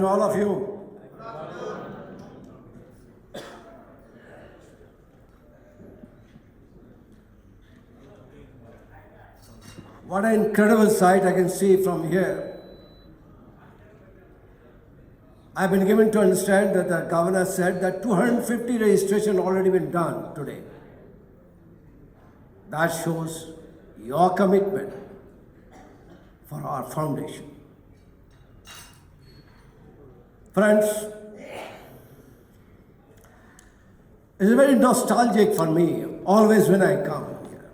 to all of you. What an incredible sight I can see from here. I've been given to understand that the governor said that 250 registration already been done today. That shows your commitment for our foundation. Friends, it's very nostalgic for me always when I come here,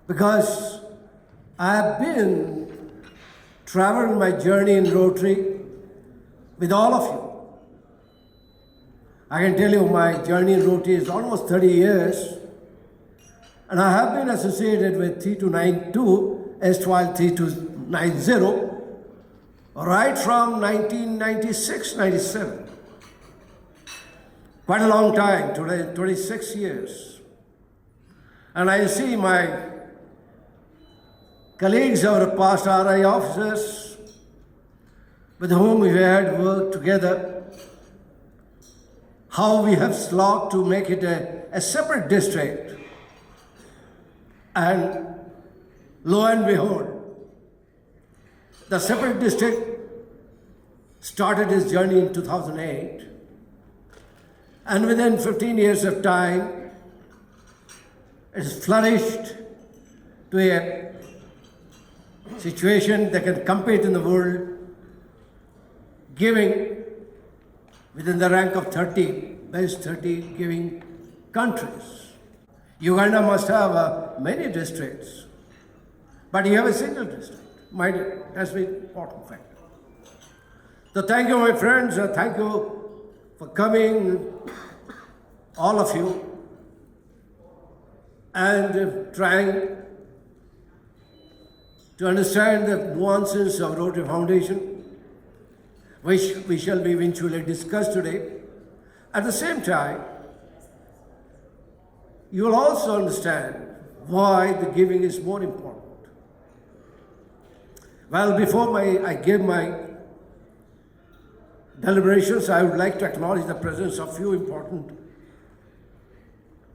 because I have been traveling my journey in Rotary with all of you. I can tell you my journey in Rotary is almost 30 years, and I have been associated with 3292, erstwhile 3290, right from 1996-97. Quite a long time, today 26 years. And I see my colleagues, our past RI officers, with whom we had worked together, how we have slogged to make it a separate district. And lo and behold, the separate district started its journey in 2008. And within 15 years of time, it has flourished to a situation that can compete in the world, giving within the rank of 30, best 30 giving countries. Uganda must have many districts, but you have a single district. Mind it, that's the important factor. So thank you, my friends. Thank you for coming, all of you, and trying to understand the nuances of Rotary Foundation, which we shall be eventually discussed today. At the same time, you will also understand why the giving is more important. Well, before I give my deliberations, I would like to acknowledge the presence of few important,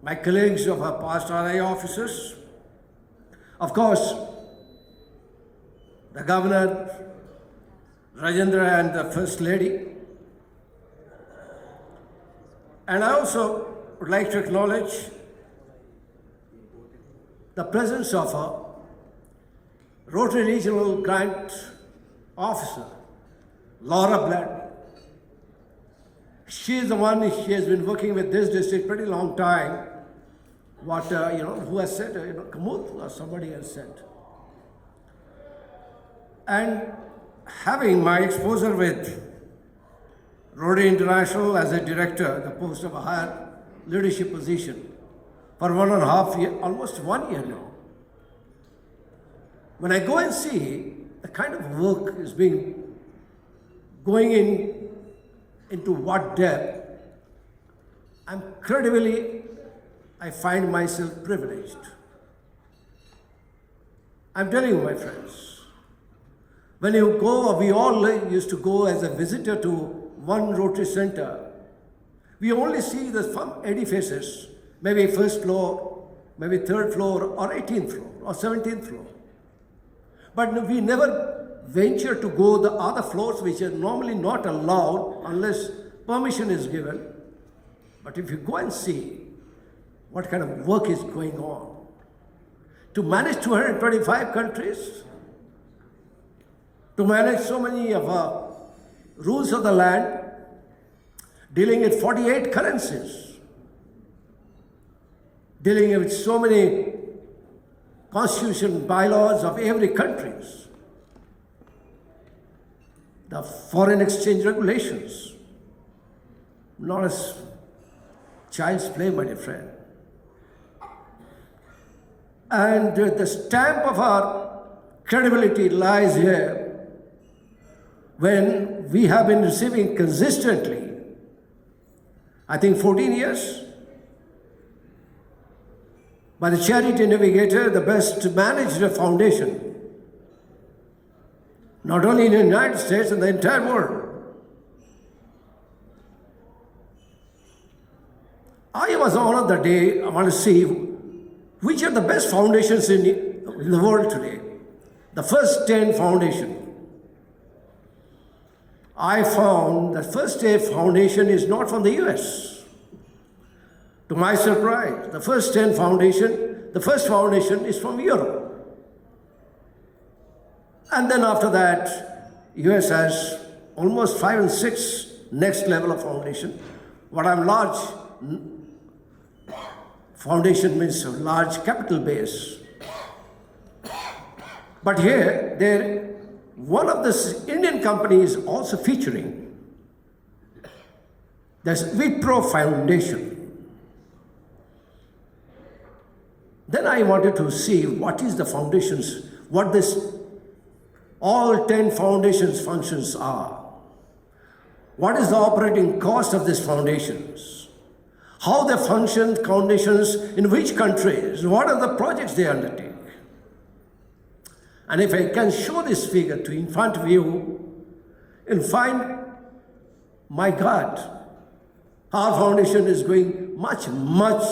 my colleagues of our past RI officers. Of course, the Governor, Rajendra, and the First Lady. And I also would like to acknowledge the presence of a Rotary Regional Grant Officer, Laura Blatt. She is the one, she has been working with this district pretty long time. What, who has said, Kamuth or somebody has said. And having my exposure with Rotary International as a director, the post of a higher leadership position, for 1.5 years, almost 1 year now. When I go and see the kind of work is going into what depth, I find myself privileged. I'm telling you, my friends, when you go, we all used to go as a visitor to one Rotary Center. We only see the edifices, maybe first floor, maybe third floor, or 18th floor, or 17th floor. But we never venture to go the other floors, which are normally not allowed unless permission is given. But if you go and see what kind of work is going on, to manage 225 countries, to manage so many of our rules of the land, dealing with 48 currencies, dealing with so many constitution bylaws of every country, the foreign exchange regulations, not as child's play, my dear friend. And the stamp of our credibility lies here when we have been receiving consistently, I think 14 years, by the Charity Navigator, the best managed foundation. not only in the United States, in the entire world. I was on the day, I want to see which are the best foundations in the world today. The first 10 foundations. I found the first 10 foundation is not from the US. To my surprise, the first 10 foundation, the first foundation is from Europe. And then after that, US has almost 5 and 6 next level of foundation. What I'm large foundation means a large capital base. But here, one of the Indian companies also featuring. There's Wipro Foundation. Then I wanted to see what is the foundations, what this all 10 foundations functions are. What is the operating cost of these foundations? How they function, foundations in which countries, what are the projects they undertake? And if I can show this figure to in front of you, you'll find, my God, our foundation is going much, much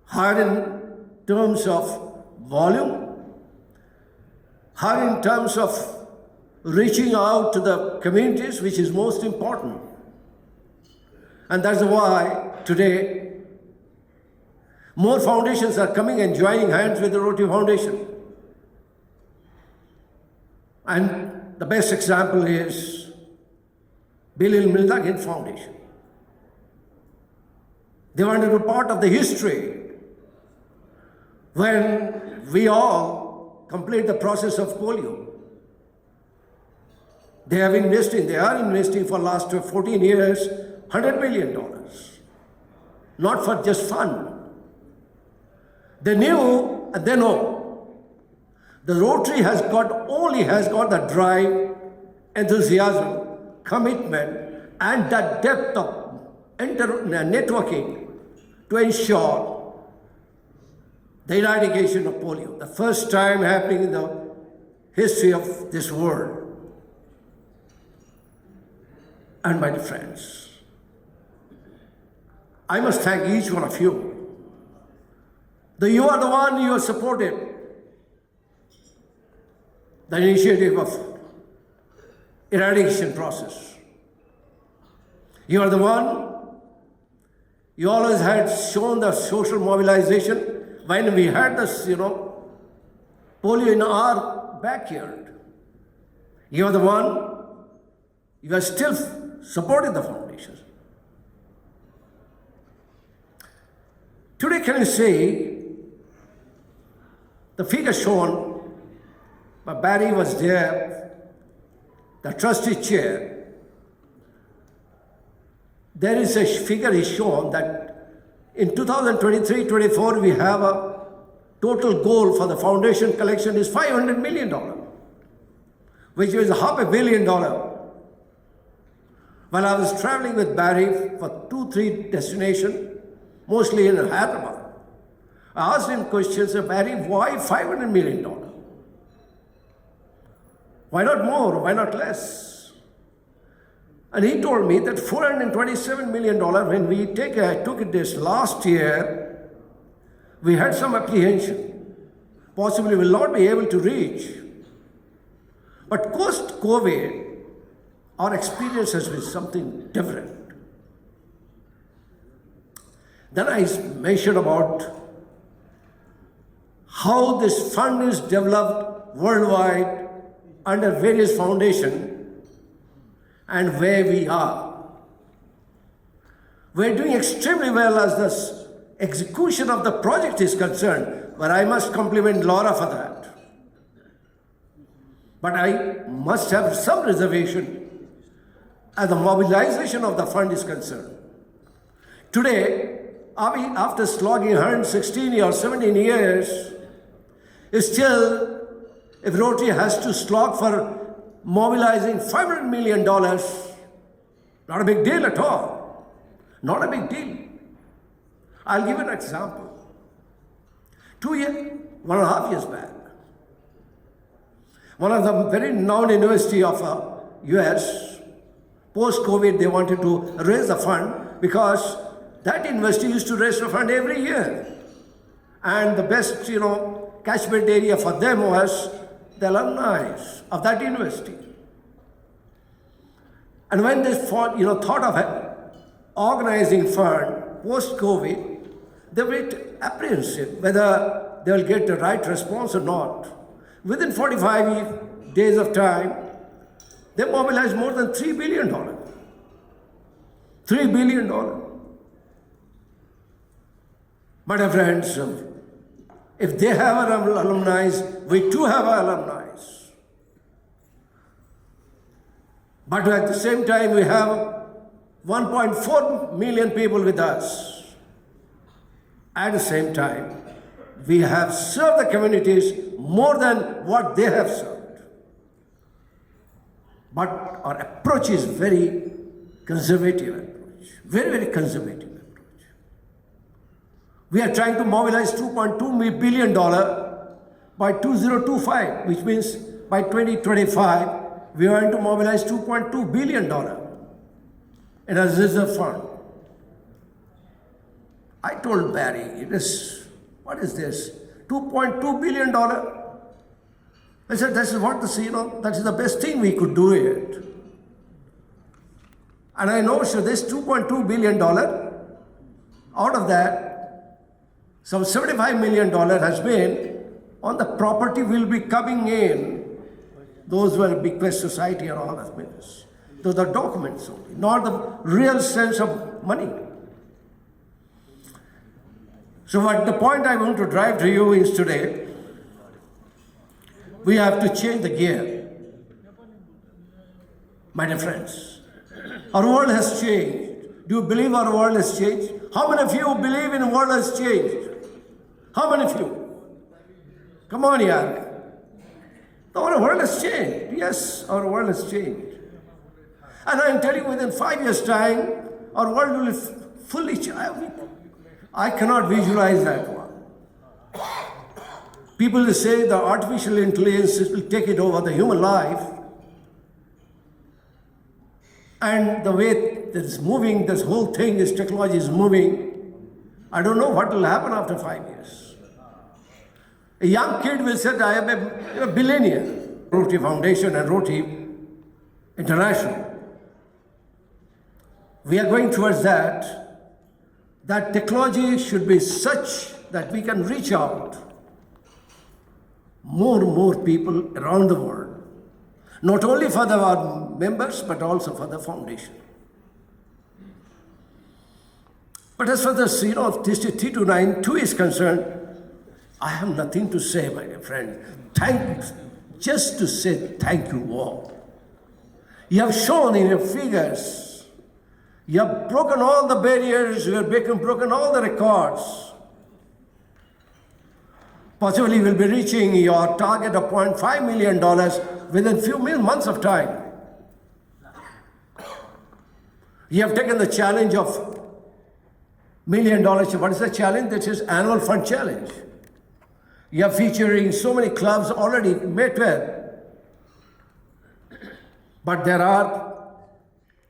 higher in terms of volume, higher in terms of reaching out to the communities, which is most important. And that's why today more foundations are coming and joining hands with the Rotary Foundation. And the best example is Bill and Melinda Gates Foundation. They wanted to be part of the history when we all complete the process of polio. They are investing for the last 14 years, $100 million. Not for just fun. They knew and they know. The Rotary has got the drive, enthusiasm, commitment, and the depth of networking to ensure the eradication of polio. The first time happening in the history of this world. And my dear friends, I must thank each one of you. You are the one you have supported the initiative of eradication process. You are the one, you always had shown the social mobilization when we had this, polio in our backyard. You are the one, you are still supporting the foundation. Today, can you say, the figure shown, but Barry was there, the trustee chair. There is a figure is shown that in 2023-24 we have a total goal for the foundation collection is $500 million, which is $500 million. While I was traveling with Barry for 2-3 destinations, mostly in Hyderabad, I asked him questions, Barry, why $500 million? Why not more? Why not less? And he told me that $427 million, when we took it this last year, we had some apprehension. Possibly will not be able to reach. But post-COVID, our experience has been something different. Then I mentioned about how this fund is developed worldwide under various foundations and where we are. We're doing extremely well as the execution of the project is concerned, but I must compliment Laura for that. But I must have some reservation as the mobilization of the fund is concerned. Today, after slogging 116 or 17 years, still, if Rotary has to slog for mobilizing $500 million, not a big deal at all. Not a big deal. I'll give an example. 1.5 years back, One of the very renowned university of US, post-COVID, they wanted to raise the fund because that university used to raise the fund every year. And the best, catchment area for them was the alumni of that university. And when they thought of organizing fund post-COVID, they were apprehensive whether they will get the right response or not. Within 45 days of time, they mobilized more than $3 billion. $3 billion. My dear friends, if they have an alumni, we too have alumni. But at the same time, we have 1.4 million people with us. At the same time, we have served the communities more than what they have served. But our approach is very conservative approach, very, very conservative approach. We are trying to mobilize $2.2 billion by 2025, which means by 2025, we are going to mobilize $2.2 billion in a reserve fund. I told Barry, what is this? $2.2 billion? I said, this is what that is the best thing we could do it. And I know, so this $2.2 billion, out of that, some $75 million has been on the property will be coming in. Those were bequest society and all that business. Those are documents only, not the real sense of money. So what the point I want to drive to you is today, we have to change the gear. My dear friends, our world has changed. Do you believe our world has changed? How many of you believe in the world has changed? How many of you? Come on, yaar. Our world has changed. Yes, our world has changed. And I'm telling you, within 5 years' time, our world will fully change. I cannot visualize that one. People will say the artificial intelligence will take it over the human life. And the way that's moving, this whole thing, this technology is moving, I don't know what will happen after 5 years. A young kid will say, I am a billionaire. Rotary Foundation and Rotary International. We are going towards that technology should be such that we can reach out more and more people around the world. Not only for our members, but also for the foundation. But as far as District 3292 is concerned, I have nothing to say, my dear friend. Just to say thank you all. You have shown in your figures, you have broken all the barriers, you have broken all the records. Possibly you will be reaching your target of $0.5 million within a few months of time. You have taken the challenge of $1 million. What is the challenge? This is annual fund challenge. You are featuring so many clubs already met with. But there are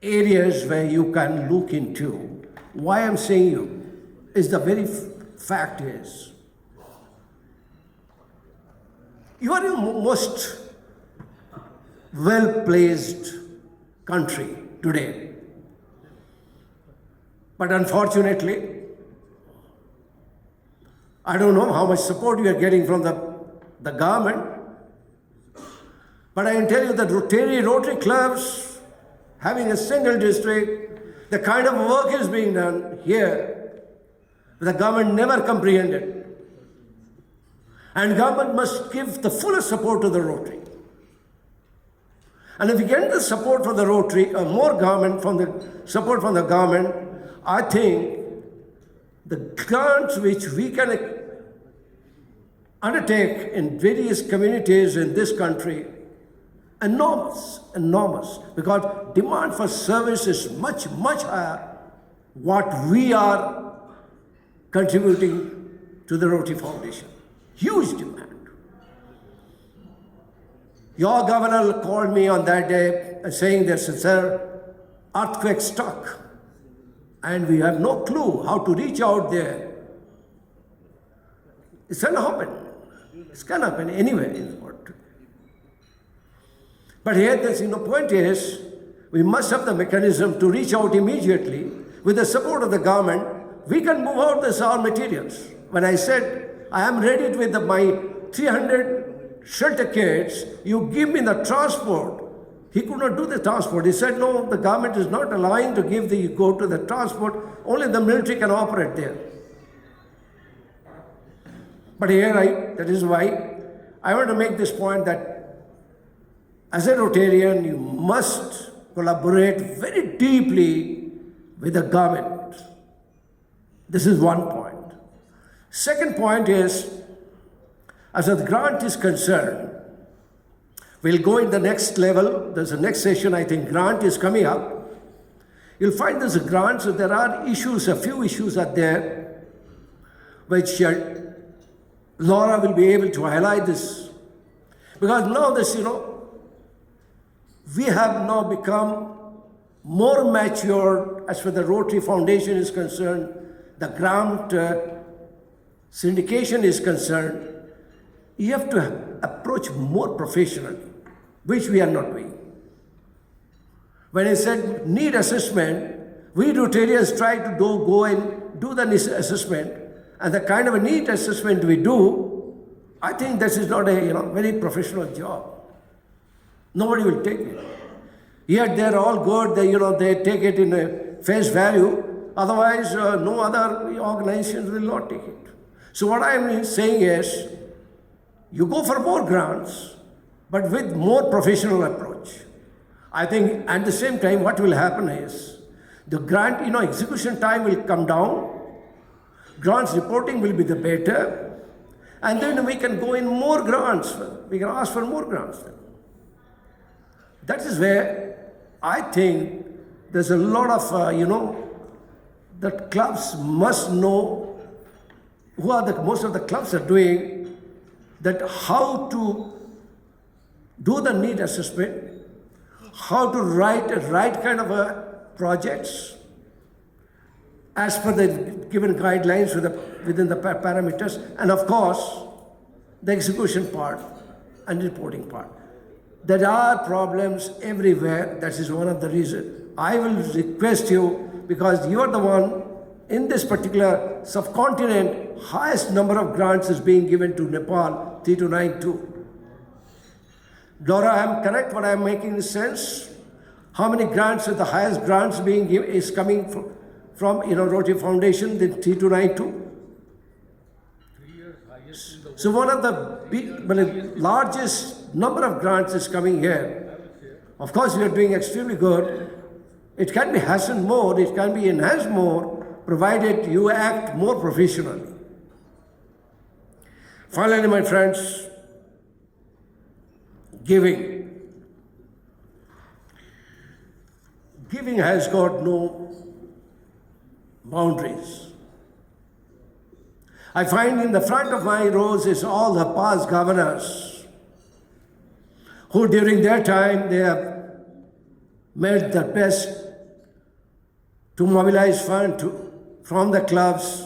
areas where you can look into. Why I'm saying you is the very fact is, you are the most well-placed country today. But unfortunately, I don't know how much support you are getting from the government, but I can tell you that Rotary clubs, having a single district, the kind of work is being done here, the government never comprehended. And government must give the fullest support to the Rotary. And if we get the support from the Rotary, or more support from the government, I think the grants which we can undertake in various communities in this country, enormous, because demand for service is much, much higher what we are contributing to the Rotary Foundation. Huge demand. Your governor called me on that day saying there's earthquake struck and we have no clue how to reach out there. It's going to happen. It's going to happen anyway. But here the point is, we must have the mechanism to reach out immediately. With the support of the government, we can move out this all materials. When I said, I am ready with my 300 shelter kits, you give me the transport. He could not do the transport. He said, no, the government is not allowing to go to the transport. Only the military can operate there. But here, that is why I want to make this point that as a Rotarian, you must collaborate very deeply with the government. This is one point. Second point is, as far as the grant is concerned, we'll go in the next level. There's a next session, I think grant is coming up. You'll find there's a grant, so there are issues, a few issues are there, which Laura will be able to highlight this. Because now this, we have now become more mature as far as the Rotary Foundation is concerned, the grant syndication is concerned. You have to approach more professionally, which we are not doing. When I said need assessment, we Rotarians try to go and do the assessment, and the kind of a need assessment we do, I think this is not a very professional job. Nobody will take it. Yet they're all good, they take it in a face value, otherwise no other organizations will not take it. So what I'm saying is, you go for more grants, but with more professional approach. I think at the same time, what will happen is, the grant, execution time will come down, grants reporting will be the better, and then we can go in more grants. We can ask for more grants then. That is where I think there's a lot of, that clubs must know, most of the clubs are doing, that how to do the need assessment, how to write a right kind of projects as per the given guidelines within the parameters, and of course, the execution part and reporting part. There are problems everywhere. That is one of the reasons. I will request you, because you are the one in this particular subcontinent, highest number of grants is being given to Nepal, 3292. Laura, I am correct what I am making sense? How many grants are the highest grants being given is coming from Rotary Foundation, the 3292? 3 years highest. So one of the largest number of grants is coming here. Of course, we are doing extremely good. It can be hastened more, it can be enhanced more, provided you act more professionally. Finally, my friends, giving. Giving has got no boundaries. I find in the front of my rows is all the past governors who during their time they have made their best to mobilize funds from the clubs,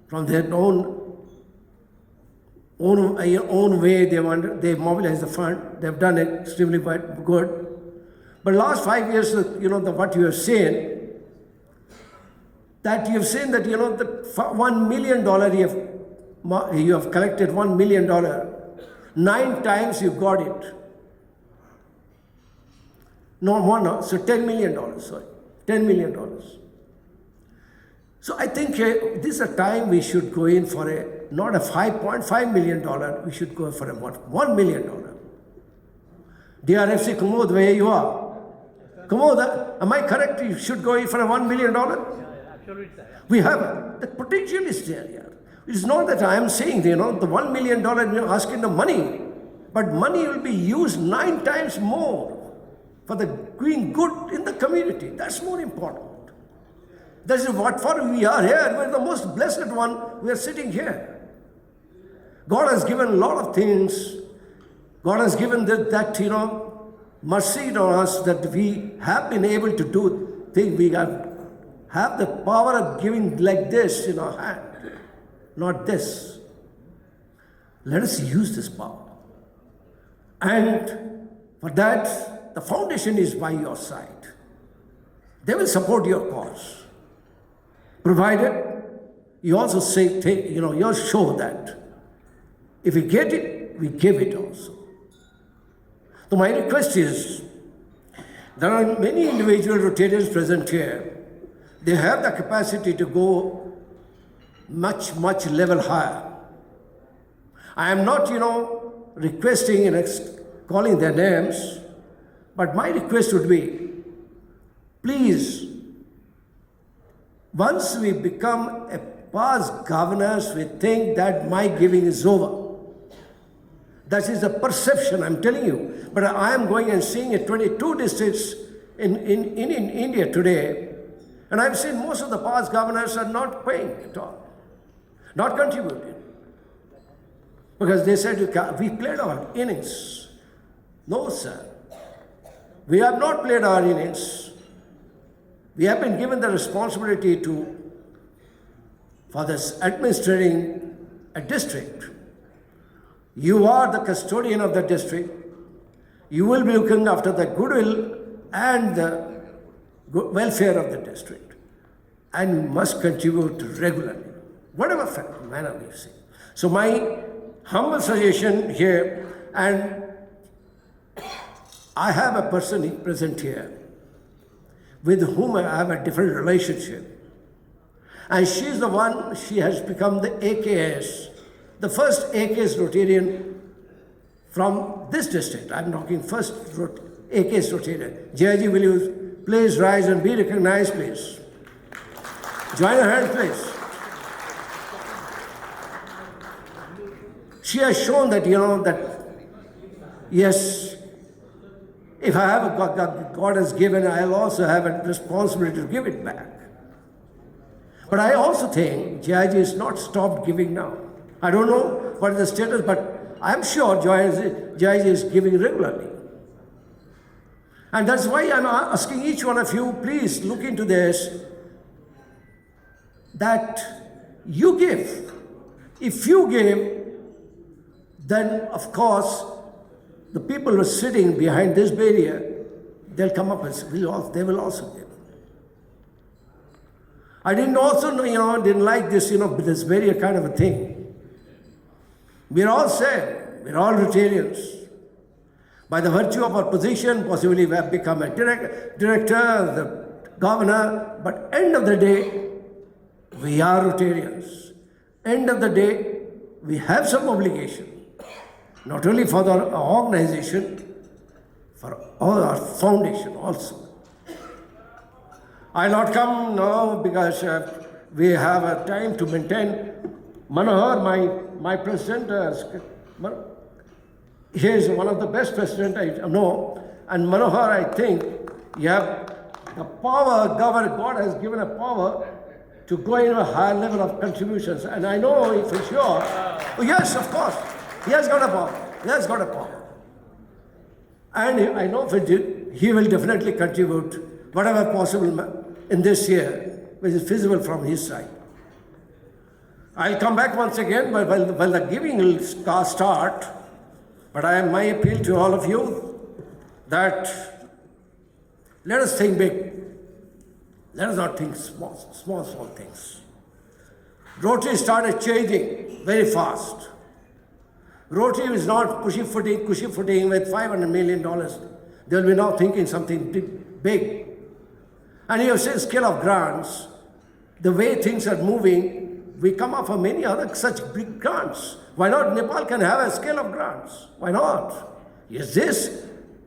from their own way they mobilize the fund. They've done it extremely good. But last 5 years, what you have seen, that you've seen that, the $1 million you have collected $1 million, 9 times you got it. So $10 million, sorry, $10 million. So I think this is a time we should go in for not a $5.5 million, we should go for a $1 million. DRFC Kumod, where you are. Kumod, am I correct? You should go in for a $1 million? Absolutely. We have the potential is there here. It's not that I am saying, the $1 million, you're asking the money, but money will be used 9 times more for the doing good in the community. That's more important. That is what for we are here. We're the most blessed one. We are sitting here. God has given a lot of things God has given that mercy on us that we have been able to do things. We have the power of giving like this in our hand, not this. Let us use this power. And for that, the foundation is by your side. They will support your cause, provided you also you show that if we get it, we give it also. So my request is, there are many individual Rotarians present here. They have the capacity to go much, much level higher. I am not, requesting and calling their names, but my request would be, please, once we become a past governors, we think that my giving is over. That is the perception, I'm telling you. But I am going and seeing 22 districts in India today, and I've seen most of the past governors are not paying at all, not contributing. Because they said, we played our innings. No, sir. We have not played our innings. We have been given the responsibility for this administrating a district. You are the custodian of the district. You will be looking after the goodwill and the welfare of the district. And you must contribute regularly, whatever manner you see. So my humble suggestion here, and I have a person present here with whom I have a different relationship. And she's the one, she has become the AKS, the first AKS Rotarian from this district. I'm talking first AKS Rotarian. Jayaji, will you please rise and be recognized, please? Join your hand, please. She has shown that, that yes, if I have God has given, I'll also have a responsibility to give it back. But I also think Jayaji is not stopped giving now. I don't know what is the status, but I'm sure Jayaji is giving regularly. And that's why I'm asking each one of you, please look into this, that you give. If you give, then of course, the people who are sitting behind this barrier, they'll come up and they will also give. I didn't like this, this barrier kind of a thing. We're all said, we're all Rotarians. By the virtue of our position, possibly we have become a director, the governor, but end of the day, we are Rotarians. End of the day, we have some obligation. Not only for our organization, for all our foundation also. I'll not come now because we have a time to maintain. Manohar, my president, he is one of the best presidents I know. And Manohar, I think, you have the power, God has given a power to go into a higher level of contributions. And I know for sure, oh yes, of course, he has got a power. He has got a power. And I know he will definitely contribute whatever possible in this year, which is feasible from his side. I'll come back once again while the giving will start. But my appeal to all of you that let us think big. Let us not think small things. Rotary started changing very fast. Rotary is not cushy footing with $500 million. They will be now thinking something big. And you have seen scale of grants, the way things are moving, we come up for many other such big grants. Why not? Nepal can have a scale of grants. Why not? Yes,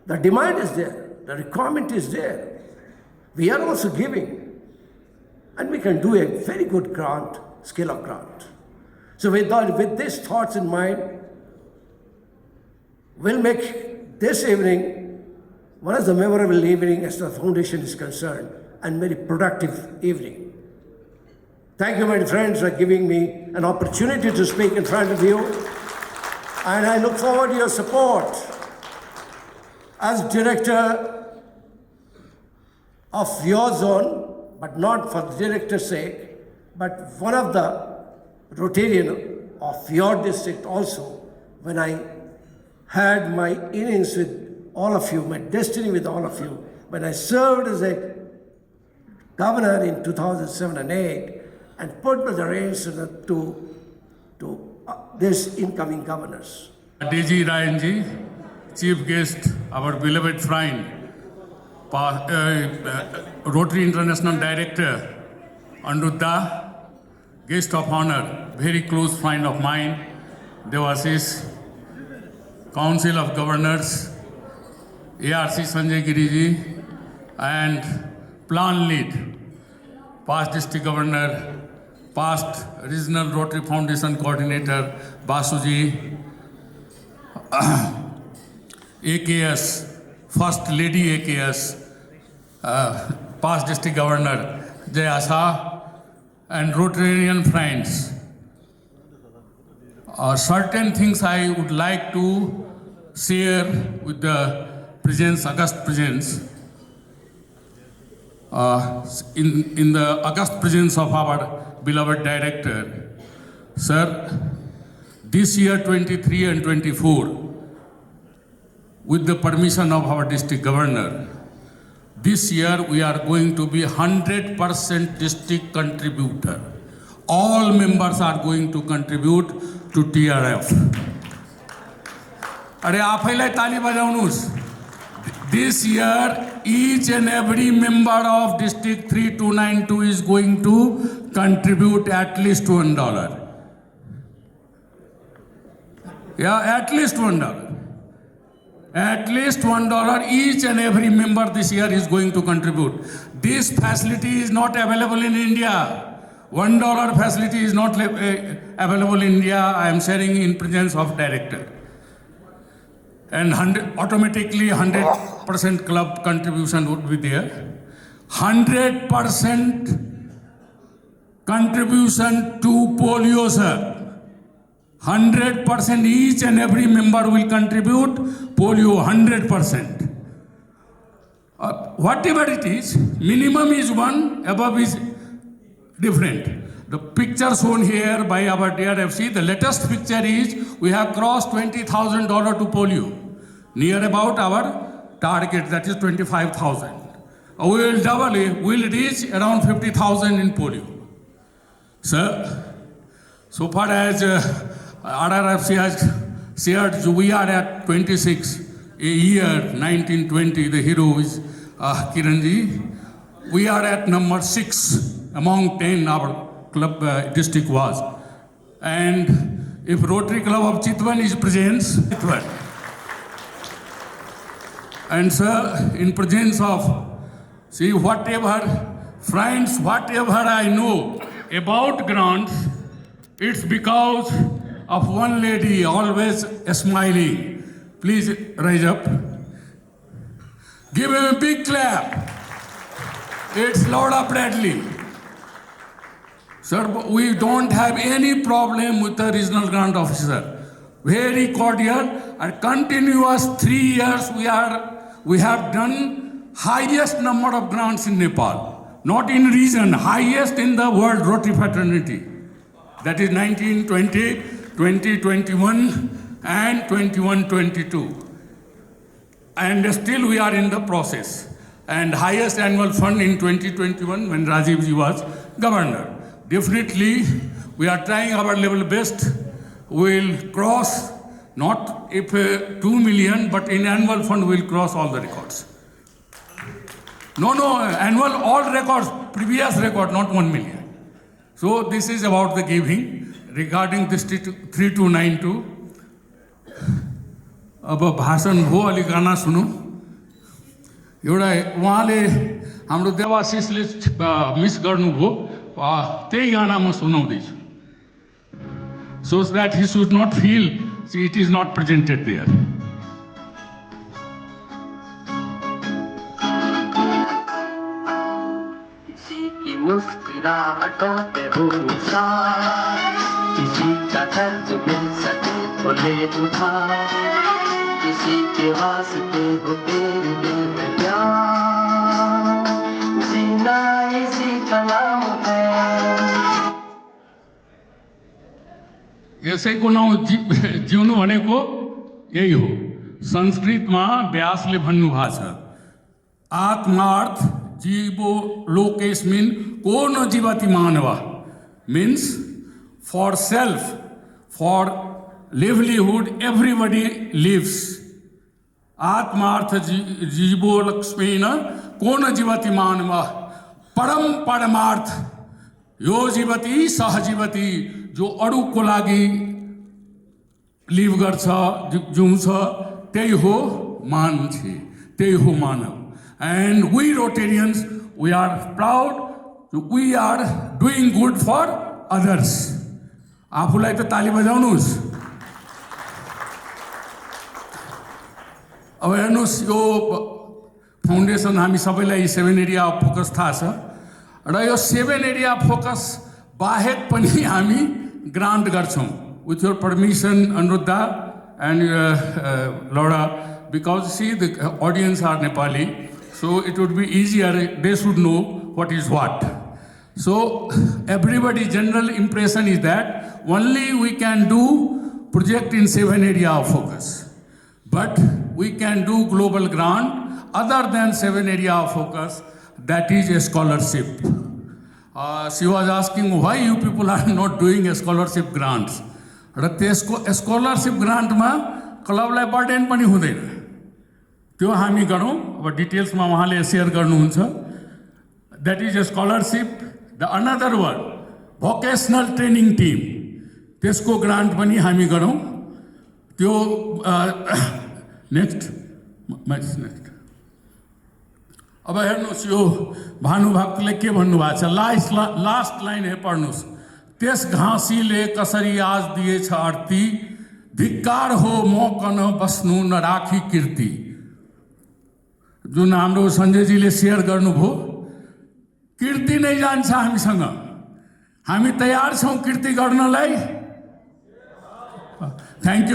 the demand is there, the requirement is there. We are also giving. And we can do a very good grant, scale of grant. So with these thoughts in mind, we'll make this evening one of the memorable evening as the foundation is concerned, and very productive evening. Thank you, my friends, for giving me an opportunity to speak in front of you. and I look forward to your support as director of your zone, but not for the director's sake, but one of the Rotarian of your district also. When I had my innings with all of you, my destiny with all of you, when I served as a governor in 2007 and 8 and put the reins to this incoming governors. DG Rayanji, Chief Guest, our beloved friend, Rotary International Director, Anuruddha, Guest of Honor, very close friend of mine, Devashish, Council of Governors, ARC Sanjay Giriji, and Plan Lead, past District Governor, past Regional Rotary Foundation Coordinator, Basuji, AKS, First Lady AKS, past District Governor, Jayasha, and Rotarian friends. Certain things I would like to share with the presence, august presence. In the august presence of our beloved director, sir, this year 23 and 24, with the permission of our district governor, this year we are going to be 100% district contributor. All members are going to contribute to TRF. Are aapaiलाई tali bajaunus. This year, each and every member of District 3292 is going to contribute at least $1. Yeah, at least $1. At least $1 each and every member this year is going to contribute. This facility is not available in India. $1 facility is not available in India. I am sharing in presence of director. And automatically 100% club contribution would be there. 100% contribution to polio, sir. 100% each and every member will contribute polio 100%. Whatever it is, minimum is one, above is different. The picture shown here by our DRFC, the latest picture is we have crossed $20,000 to polio, near about our target, that is 25,000. We will double it, we will reach around 50,000 in polio. Sir, so far as RRFC has shared, we are at 26. A year 1920, the hero is Kiranji. We are at number 6 among 10 our club district was. And if Rotary Club of Chitwan is present, Chitwan. And sir, in presence of, see, whatever, friends, whatever I know about grants, it's because of one lady always smiling. Please rise up. Give him a big clap. It's Laura Bradley. Sir, we don't have any problem with the regional grant officer. Very cordial and continuous 3 years we have done highest number of grants in Nepal. Not in region, highest in the world Rotary fraternity. That is 1920, 2021 and 21-22. And still we are in the process. And highest annual fund in 2021 when Rajiv ji was governor. Definitely, we are trying our level best. We will cross, not if 2 million, but in annual fund we will cross all the records. No, annual, all records, previous record, not 1 million. So this is about the giving. Regarding District 3292, अब भाषण हो अलि गाना सुनौँ एउटा उहाँले हाम्रो देवाशिषले miss गर्नुभयो त्यही गाना म सुनाउँदैछु so that he should not feel see it is not presented there. किसी की मुस्कुराहटों पे हो निशान किसी का दर्द मिल सके बोले उठा किसी के वास्ते हो तेरे दिल में प्यार जीना इसी कलाम है यसैको नाउँ जिउनु भनेको यही हो। संस्कृतमा व्यासले भन्नुभएको छ आत्मार्थ जीवो लोकेस्मिन् को न जीवति मानव means for self, for livelihood everybody lives. आत्मार्थ जीवो लक्ष्मीन को न जीवति मानव परम परमार्थ यो जीवति सह जीवति जो अरूको लागि लिभ गर्छ जिउँछ त्यही हो मान्छे त्यही हो मानव। And we Rotarians, we are proud, we are doing good for others. आफूलाई त ताली बजाउनुहोस्। अब हेर्नुहोस् यो फाउन्डेसन हामी सबैलाई 7 एरिया अफ फोकस थाहा छ र यो 7 एरिया अफ फोकस बाहेक पनि हामी ग्रान्ट गर्छौँ। With your permission, Anuruddha and Laura, because see the audience are Nepali, so it would be easier, they should know what is what. So everybody's general impression is that only we can do project in 7 area of focus. But we can do global grant other than 7 area of focus, that is a scholarship. She was asking why you people are not doing a scholarship grants. र त्यसको scholarship ग्रान्टमा क्लबलाई burden पनि हुँदैन त्यो हामी गरौँ। अब डिटेल्समा उहाँले share गर्नुहुन्छ। That is a scholarship. The another one vocational training team त्यसको ग्रान्ट पनि हामी गरौँ। त्यो नेक्स्ट अब हेर्नुहोस् यो भानुभक्तले के भन्नुभएको छ लास्ट लाइन हे पढ्नुहोस्। त्यस घाँसीले कसरी आज दिएछ आरती धिक्कार हो मकन बस्नु नराखी कीर्ति। जुन हाम्रो सञ्जयजीले शेयर गर्नुभयो कीर्ति नै जान्छ हामीसँग। हामी तयार छौँ कीर्ति गर्नलाई। Thank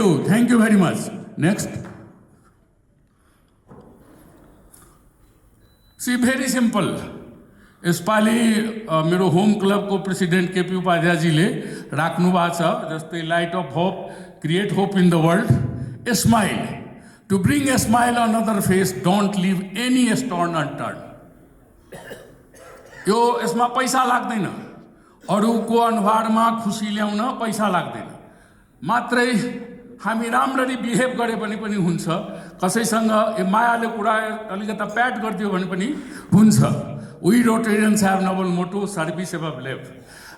you very much. Next see very simple. यसपालि मेरो होम क्लबको प्रेसिडेन्ट केपी उपाध्यायजीले राख्नु भएको छ जस्तै light of hope create hope in the world a smile to bring a smile another face don't leave any stone unturned. यो यसमा पैसा लाग्दैन। अरूको अनुहारमा खुसी ल्याउन पैसा लाग्दैन। मात्रै हामी राम्ररी बिहेभ गरे भने पनि हुन्छ। कसैसँग मायाले कुरा अलिकता प्याट गरिदियो भने पनि हुन्छ। We Rotarians have noble motto, service above love.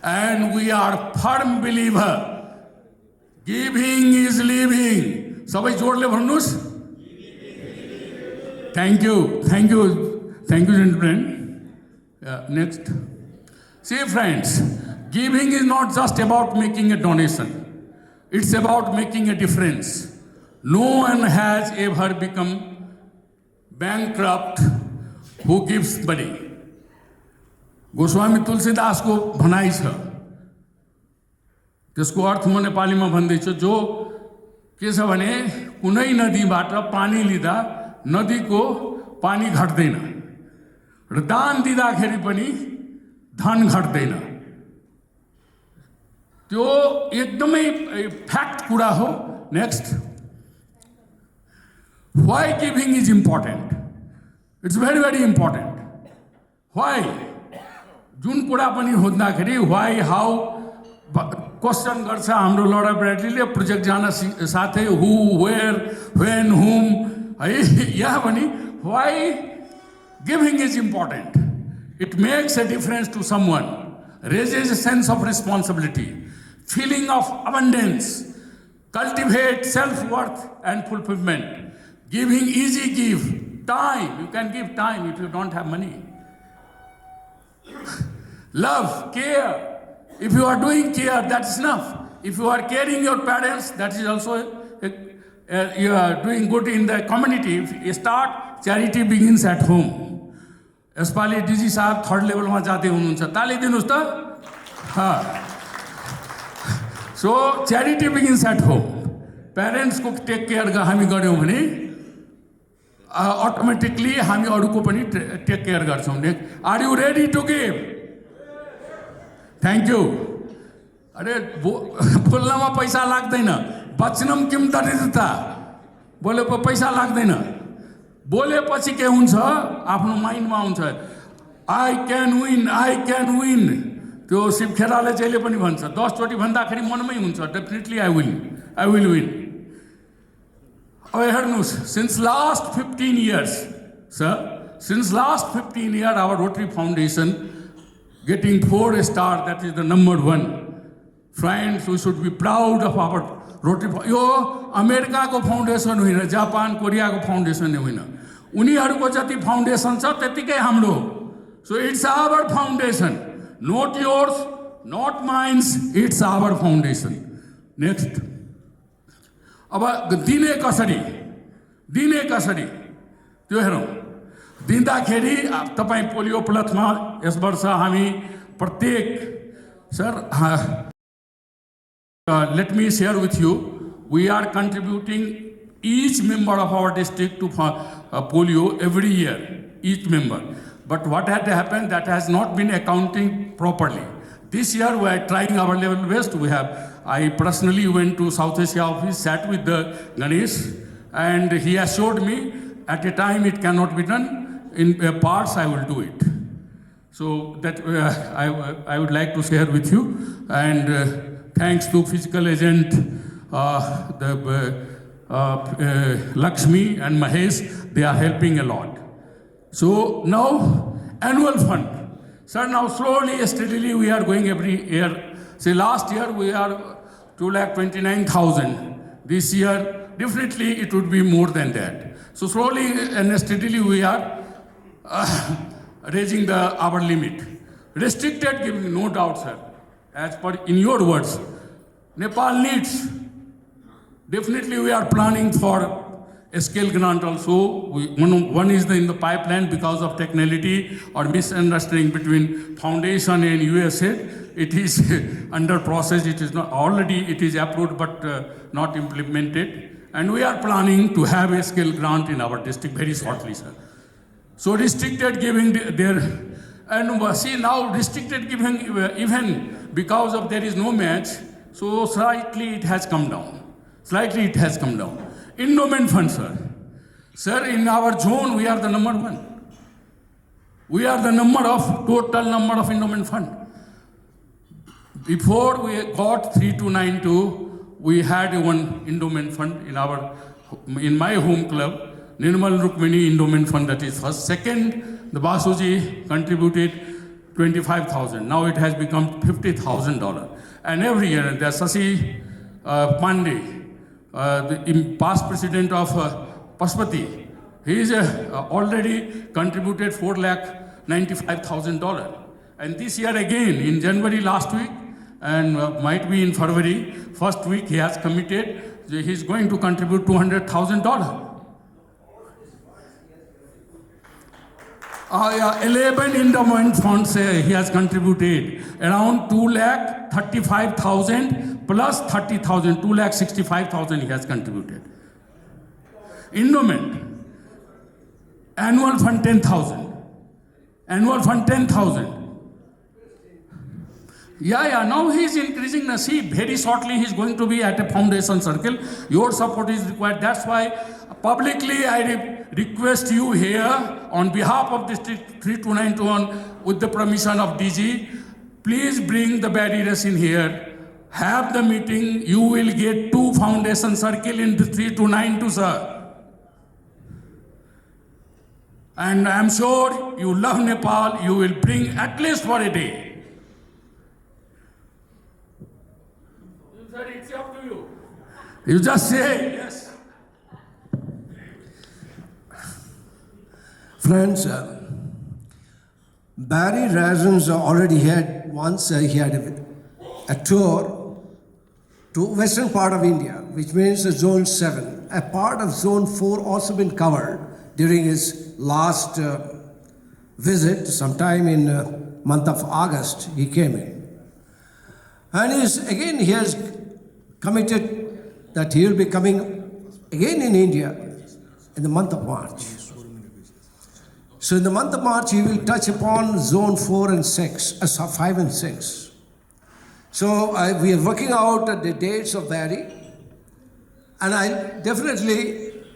And we are firm believer. Giving is living. Sabai jodle bhannus. Thank you, gentlemen. Next. See friends, giving is not just about making a donation. It's about making a difference. No one has ever become bankrupt who gives money. Goswami तुलसीदासको भनाइ छ। त्यसको अर्थ म नेपालीमा भन्दैछु। जो के छ भने कुनै नदीबाट पानी लिँदा नदीको पानी घट्दैन र दान दिँदाखेरि पनि धन घट्दैन। त्यो एकदमै फ्याक्ट कुरा हो। Next, why giving is important? It's very very important. Why जुन कुरा पनि हुँदाखेरि व्हाई हाउ क्वेश्चन गर्छ हाम्रो लडा ब्राडलीले प्रोजेक्ट जान साथै हु वेयर व्हेन हुम है यहाँ पनि why giving is important. It makes a difference to someone, raises a sense of responsibility, feeling of abundance, cultivate self-worth and fulfillment. Giving easy give, time, you can give time if you don't have money. Love, care, if you are doing care, that's enough. If you are caring your parents, that is also you are doing good in the community. If you start, charity begins at home. यसपालि डिजी साहब third लेभलमा जाँदै हुनुहुन्छ, ताली दिनुहोस् त। So charity begins at home प्यारेन्ट्सको take care हामी गऱ्यौँ भने अटोमेटिकली हामी अरूको पनि टेक केयर गर्छौँ. Are you ready to give? Thank you. अरे बोल्नमा पैसा लाग्दैन. वचनम किम दरिद्रता, बोले पैसा लाग्दैन. बोलेपछि के हुन्छ, आफ्नो माइन्डमा हुन्छ आई क्यान विन. त्यो शिव खेराले जहिले पनि भन्छ 10 चोटि भन्दाखेरि मनमै हुन्छ डेफिनेटली आई विल विन. अब हेर्नुहोस्, since last 15 years, sir, since last 15 years our Rotary Foundation getting 4 star, that is the number 1. Friends, we should be proud of our Rotary. यो अमेरिकाको फाउन्डेसन होइन, जापान कोरियाको फाउन्डेसन होइन. उनीहरूको जति foundation छ त्यतिकै हाम्रो. So it's our foundation, not yours, not mine, it's our foundation. Next. अब दिने कसरी त्यो हेरौँ. दिँदाखेरि तपाईँ पोलियो प्लसमा यस वर्ष हामी प्रत्येक sir let me share with you, we are contributing each member of our district to polio every year, each member. But what had happened, that has not been accounting properly. This year we are trying our level best. I personally went to South Asia office, sat with the Ganesh, and he assured me at a time it cannot be done. In parts I will do it. So that I would like to share with you, and thanks to physical agent Lakshmi and Mahesh, they are helping a lot. So now annual fund, sir. Now slowly, steadily we are going every year. Say last year we are 2,29,000. This year definitely it would be more than that. So slowly and steadily we are raising our limit. Restricted giving, no doubt, sir. As per in your words, Nepal needs. Definitely we are planning for a scale grant also. One is in the pipeline because of technicality or misunderstanding between foundation and USAID. It is under process. It is not already. It is approved but not implemented. And we are planning to have a scale grant in our district very shortly, sir. So restricted giving there, and see now restricted giving even because of there is no match. So slightly it has come down. Endowment fund, sir. Sir, in our zone, we are the number 1. We are the total number of endowment fund. Before we got 3292, we had one endowment fund in my home club, Nirmal Rukmini Endowment Fund, that is first. Second, the Basuji contributed 25,000. Now it has become $50,000. And every year, the Sasi Pandey, the past president of Pashupati, he is already contributed $4,95,000. And this year again, in January last week, and might be in February, first week he has committed, he is going to contribute $200,000. 11 endowment funds he has contributed, around 2,35,000 plus 30,000, 2,65,000 he has contributed. Endowment, annual fund 10,000. Now he is increasing the see. Very shortly he is going to be at a foundation circle. Your support is required. That's why publicly I request you here on behalf of District 3291 with the permission of DG, please bring the barriers in here. Have the meeting. You will get 2 foundation circle in the 3292, sir. And I am sure you love Nepal. You will bring at least for a day. Sir, it's up to you. You just say yes. Friends, Barry Razans already had once he had a tour to western part of India, which means Zone 7. A part of Zone 4 also been covered during his last visit, sometime in month of August, he came in. And he has committed that he will be coming again in India in the month of March. So in the month of March, he will touch upon zone 4 and 6, 5 and 6. So we are working out the dates of Barry, and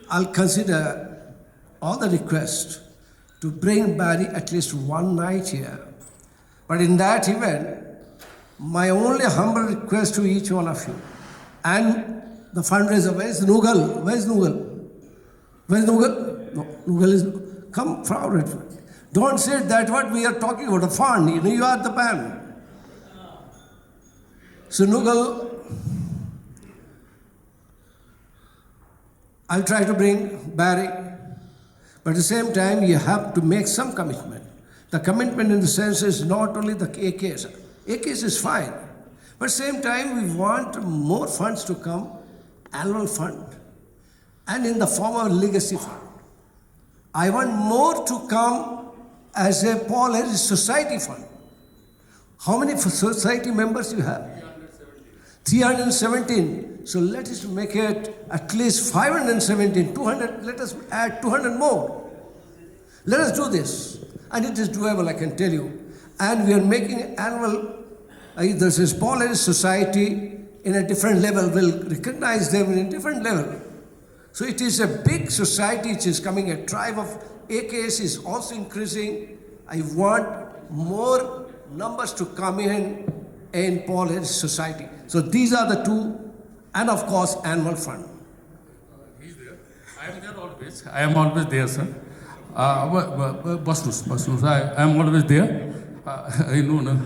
I'll consider all the requests to bring Barry at least one night here. But in that event, my only humble request to each one of you, and the fundraiser, where's Nugal? Where's Nugal? Where's Nugal? No, Nugal is, come forward. Don't say that what we are talking about, a fund, you are the band. So Nugal, I'll try to bring Barry, but at the same time, you have to make some commitment. The commitment in the sense is not only the AKs. AKs is fine, but at the same time, we want more funds to come, annual fund, and in the form of legacy fund. I want more to come as a Paul Harris Society fund. How many society members you have? 317. So let us make it at least 517, 200, let us add 200 more. Let us do this. And it is doable, I can tell you. And we are making annual, this is Paul Harris Society in a different level, we'll recognize them in a different level. So it is a big society which is coming, a tribe of AKs is also increasing. I want more numbers to come in Paul Harris Society. So these are the two, and of course, annual fund. He's there. I am there always. I am always there, sir. Basnus. I am always there. I know.